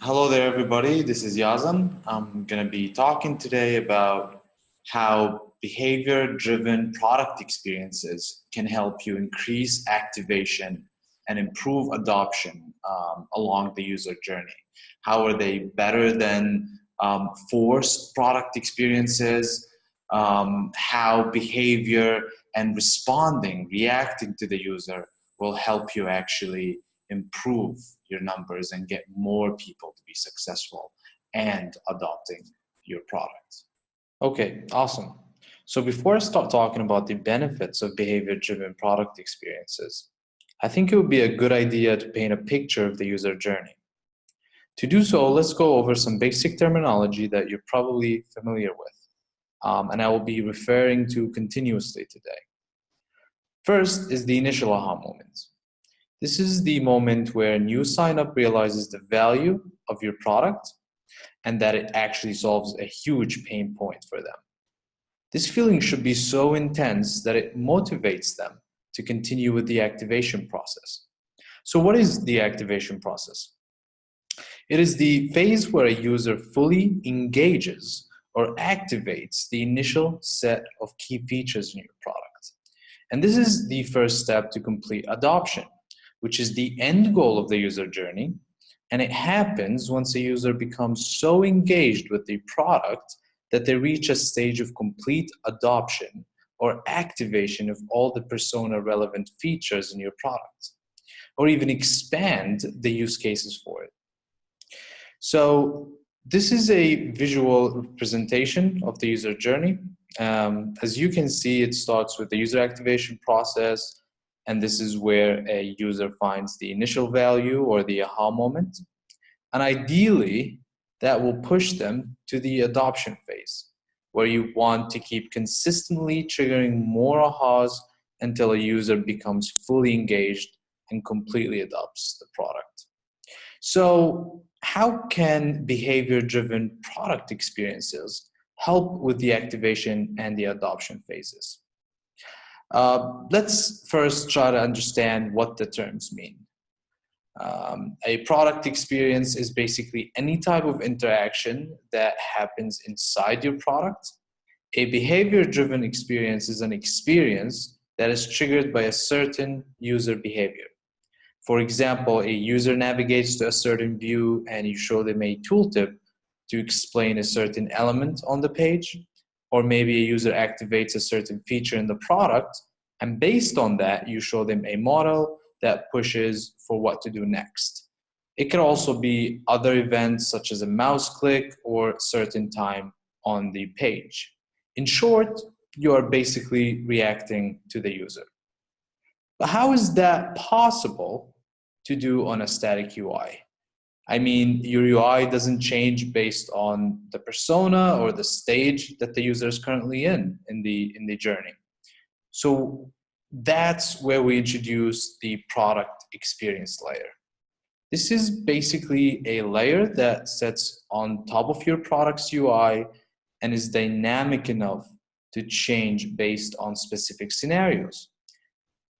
Hello there, everybody. This is Yazan. I'm going to be talking today about how behavior-driven product experiences can help you increase activation and improve adoption along the user journey. How are they better than forced product experiences? How behavior and reacting to the user will help you actually improve your numbers and get more people to be successful and adopting your product. Okay, awesome. So before I start talking about the benefits of behavior-driven product experiences, I think it would be a good idea to paint a picture of the user journey. To do so, let's go over some basic terminology that you're probably familiar with, and I will be referring to continuously today. First is the initial aha moment. This is the moment where a new sign-up realizes the value of your product and that it actually solves a huge pain point for them. This feeling should be so intense that it motivates them to continue with the activation process. So what is the activation process? It is the phase where a user fully engages or activates the initial set of key features in your product. And this is the first step to complete adoption, which is the end goal of the user journey. And it happens once a user becomes so engaged with the product that they reach a stage of complete adoption or activation of all the persona relevant features in your product, or even expand the use cases for it. So this is a visual representation of the user journey. As you can see, it starts with the user activation process, and this is where a user finds the initial value or the aha moment. And ideally, that will push them to the adoption phase, where you want to keep consistently triggering more ahas until a user becomes fully engaged and completely adopts the product. So how can behavior-driven product experiences help with the activation and the adoption phases? Let's first try to understand what the terms mean. A product experience is basically any type of interaction that happens inside your product. A behavior-driven experience is an experience that is triggered by a certain user behavior. For example, a user navigates to a certain view and you show them a tooltip to explain a certain element on the page, or maybe a user activates a certain feature in the product, and based on that, you show them a model that pushes for what to do next. It could also be other events such as a mouse click or certain time on the page. In short, you are basically reacting to the user. But how is that possible to do on a static UI? I mean, your UI doesn't change based on the persona or the stage that the user is currently in the journey. So that's where we introduce the product experience layer. This is basically a layer that sits on top of your product's UI and is dynamic enough to change based on specific scenarios.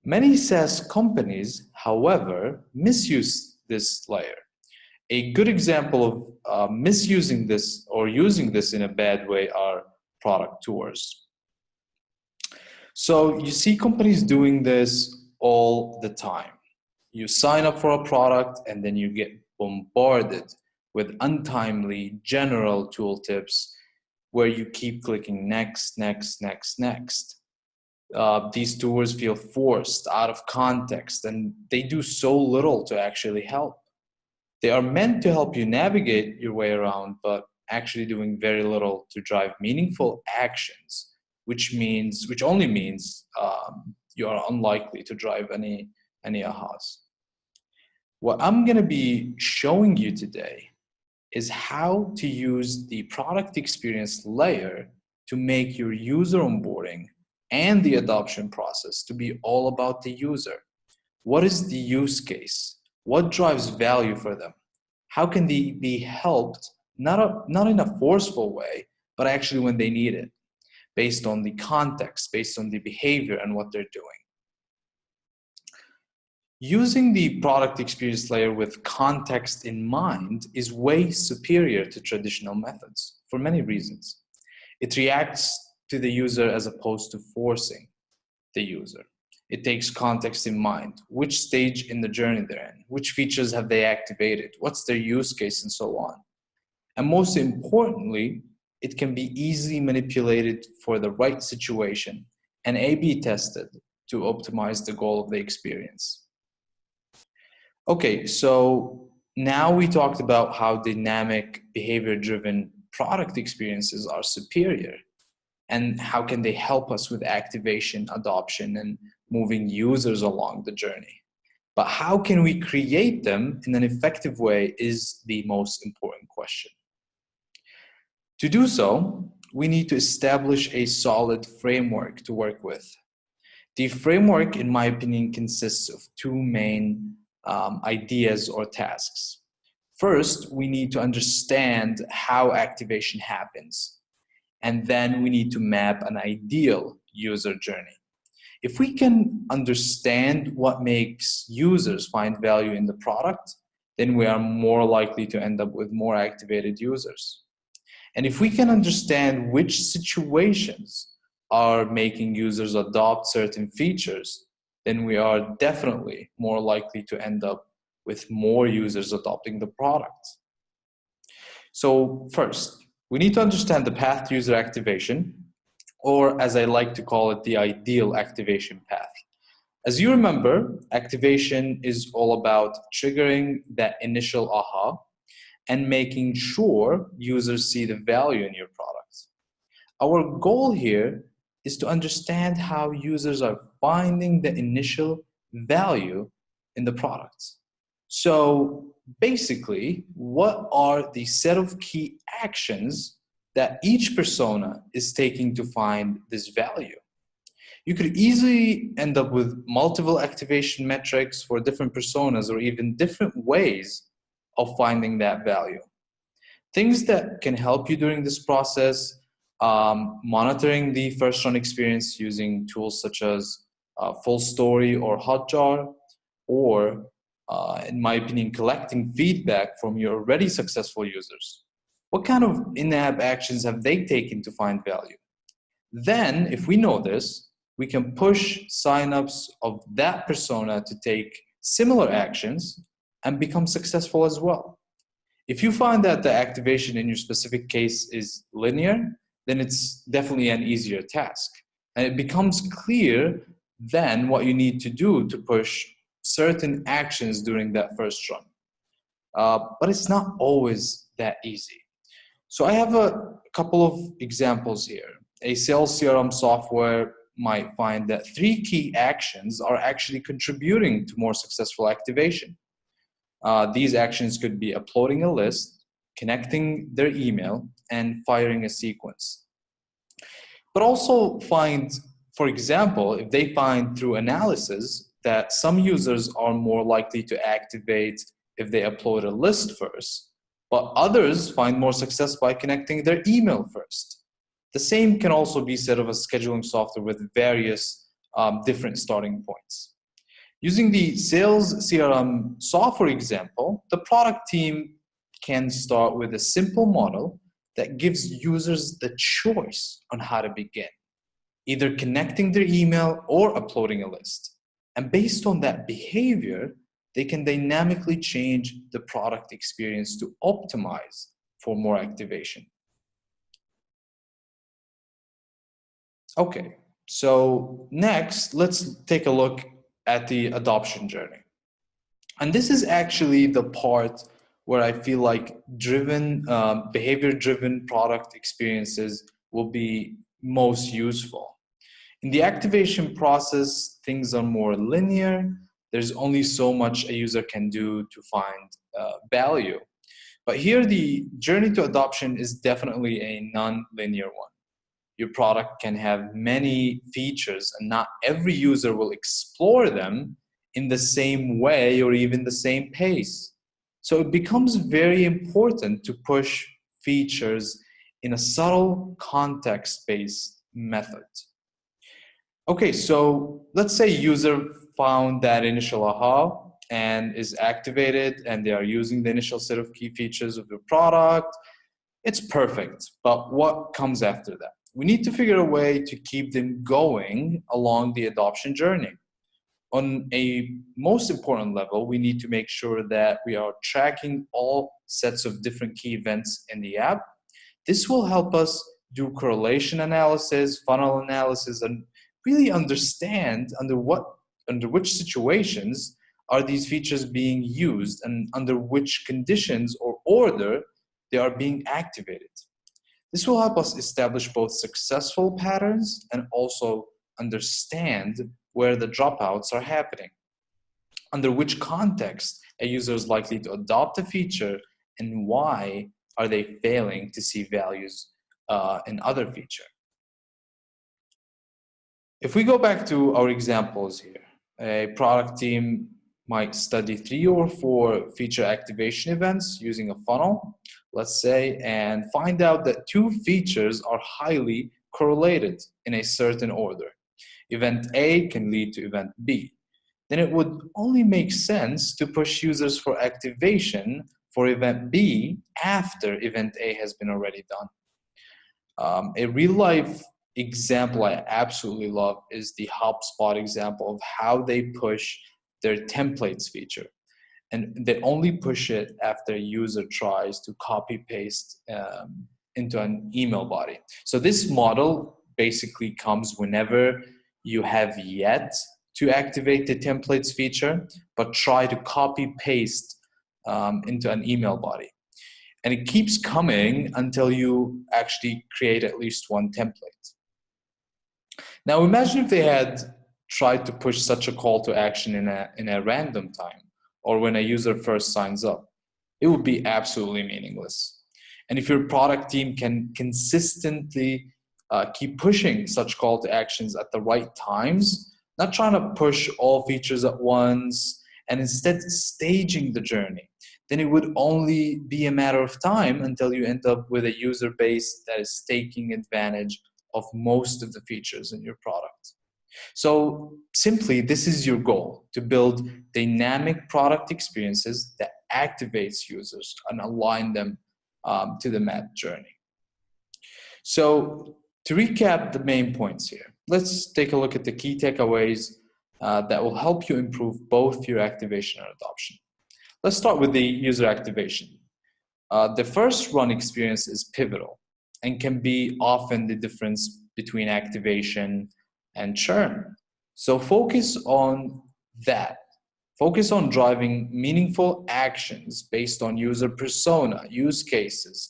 Many SaaS companies, however, misuse this layer. A good example of misusing this or using this in a bad way are product tours. So you see companies doing this all the time. You sign up for a product and then you get bombarded with untimely general tooltips where you keep clicking next, next, next, next. These tours feel forced, out of context, and they do so little to actually help. They are meant to help you navigate your way around, but actually doing very little to drive meaningful actions, which only means you are unlikely to drive any ahas. What I'm going to be showing you today is how to use the product experience layer to make your user onboarding and the adoption process to be all about the user. What is the use case? What drives value for them? How can they be helped, not in a forceful way, but actually when they need it, based on the context, based on the behavior and what they're doing? Using the product experience layer with context in mind is way superior to traditional methods for many reasons. It reacts to the user as opposed to forcing the user. It takes context in mind, which stage in the journey they're in, which features have they activated, what's their use case, and so on. And most importantly, it can be easily manipulated for the right situation and A/B tested to optimize the goal of the experience. Okay, so now we talked about how dynamic behavior-driven product experiences are superior and how can they help us with activation, adoption, and moving users along the journey. But how can we create them in an effective way is the most important question. To do so, we need to establish a solid framework to work with. The framework, in my opinion, consists of two main ideas or tasks. First, we need to understand how activation happens, and then we need to map an ideal user journey. If we can understand what makes users find value in the product, then we are more likely to end up with more activated users. And if we can understand which situations are making users adopt certain features, then we are definitely more likely to end up with more users adopting the product. So first, we need to understand the path to user activation, or as I like to call it, the ideal activation path. As you remember, activation is all about triggering that initial aha and making sure users see the value in your product. Our goal here is to understand how users are finding the initial value in the product. So basically, what are the set of key actions that each persona is taking to find this value? You could easily end up with multiple activation metrics for different personas or even different ways of finding that value. Things that can help you during this process: monitoring the first run experience using tools such as Full Story or Hotjar, or in my opinion, collecting feedback from your already successful users. What kind of in-app actions have they taken to find value? Then, if we know this, we can push signups of that persona to take similar actions and become successful as well. If you find that the activation in your specific case is linear, then it's definitely an easier task. And it becomes clear then what you need to do to push certain actions during that first run. But it's not always that easy. So I have a couple of examples here. A sales CRM software might find that 3 key actions are actually contributing to more successful activation. These actions could be uploading a list, connecting their email, and firing a sequence. But also find, for example, if they find through analysis that some users are more likely to activate if they upload a list first, but others find more success by connecting their email first. The same can also be said of a scheduling software with various different starting points. Using the sales CRM software example, the product team can start with a simple model that gives users the choice on how to begin, either connecting their email or uploading a list. And based on that behavior, they can dynamically change the product experience to optimize for more activation. Okay, so next, let's take a look at the adoption journey. And this is actually the part where I feel like behavior-driven product experiences will be most useful. In the activation process, things are more linear. There's only so much a user can do to find value. But here, the journey to adoption is definitely a non-linear one. Your product can have many features, and not every user will explore them in the same way or even the same pace. So it becomes very important to push features in a subtle context-based method. Okay, so let's say user found that initial aha and is activated and they are using the initial set of key features of your product, it's perfect. But what comes after that? We need to figure a way to keep them going along the adoption journey. On a most important level, we need to make sure that we are tracking all sets of different key events in the app. This will help us do correlation analysis, funnel analysis, and really understand under which situations are these features being used and under which conditions or order they are being activated. This will help us establish both successful patterns and also understand where the dropouts are happening, under which context a user is likely to adopt a feature, and why are they failing to see values in other feature. If we go back to our examples here, a product team might study 3 or 4 feature activation events using a funnel, let's say, and find out that 2 features are highly correlated in a certain order. Event A can lead to event B. Then it would only make sense to push users for activation for event B after event A has been already done. A real-life example I absolutely love is the HubSpot example of how they push their templates feature. And they only push it after a user tries to copy-paste into an email body. So this model basically comes whenever you have yet to activate the templates feature, but try to copy-paste into an email body. And it keeps coming until you actually create at least one template. Now imagine if they had tried to push such a call to action in a random time, or when a user first signs up. It would be absolutely meaningless. And if your product team can consistently keep pushing such call to actions at the right times, not trying to push all features at once, and instead staging the journey, then it would only be a matter of time until you end up with a user base that is taking advantage of most of the features in your product. So simply, this is your goal: to build dynamic product experiences that activates users and align them to the map journey. So to recap the main points here, let's take a look at the key takeaways that will help you improve both your activation and adoption. Let's start with the user activation. The first run experience is pivotal and can be often the difference between activation and churn. So focus on that. Focus on driving meaningful actions based on user persona, use cases,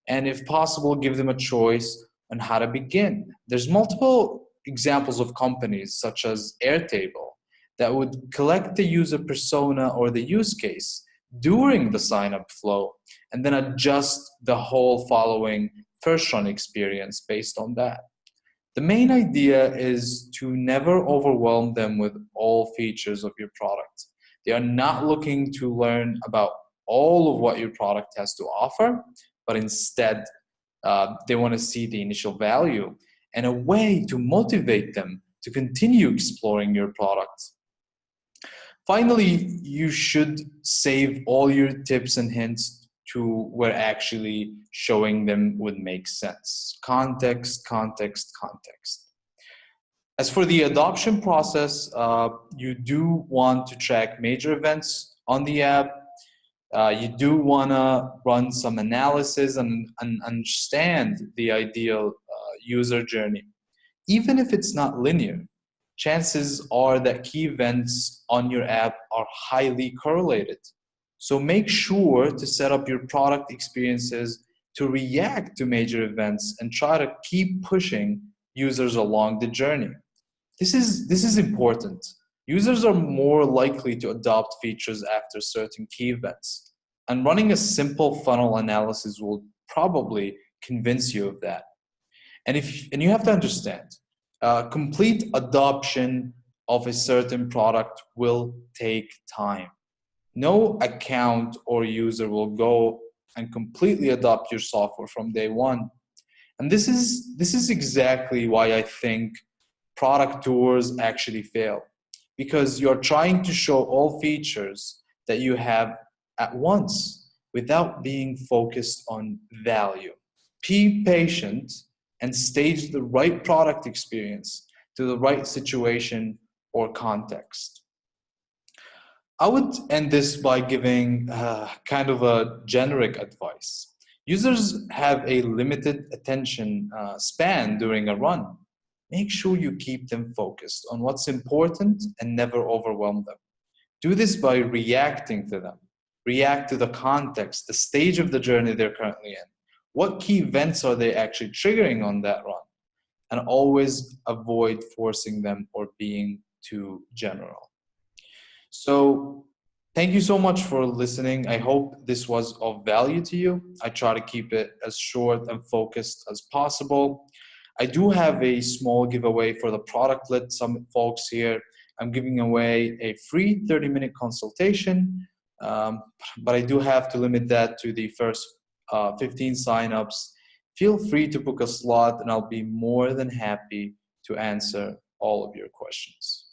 and if possible, give them a choice on how to begin. There's multiple examples of companies such as Airtable that would collect the user persona or the use case during the sign-up flow and then adjust the whole following first run experience based on that. The main idea is to never overwhelm them with all features of your product. They are not looking to learn about all of what your product has to offer, but instead they want to see the initial value and a way to motivate them to continue exploring your product. Finally, you should save all your tips and hints to where actually showing them would make sense. Context, context, context. As for the adoption process, you do want to track major events on the app. You do want to run some analysis and understand the ideal user journey. Even if it's not linear, chances are that key events on your app are highly correlated. So make sure to set up your product experiences to react to major events and try to keep pushing users along the journey. This is important. Users are more likely to adopt features after certain key events, and running a simple funnel analysis will probably convince you of that. And you have to understand, complete adoption of a certain product will take time. No account or user will go and completely adopt your software from day one. And this is exactly why I think product tours actually fail. because you're trying to show all features that you have at once without being focused on value. Be patient and stage the right product experience to the right situation or context. I would end this by giving kind of a generic advice. Users have a limited attention span during a run. Make sure you keep them focused on what's important and never overwhelm them. Do this by reacting to them. React to the context, the stage of the journey they're currently in. What key events are they actually triggering on that run? And always avoid forcing them or being too general. So thank you so much for listening. I hope this was of value to you. I try to keep it as short and focused as possible. I do have a small giveaway for the Product Lit Summit folks here. I'm giving away a free 30-minute consultation, but I do have to limit that to the first 15 signups. Feel free to book a slot and I'll be more than happy to answer all of your questions.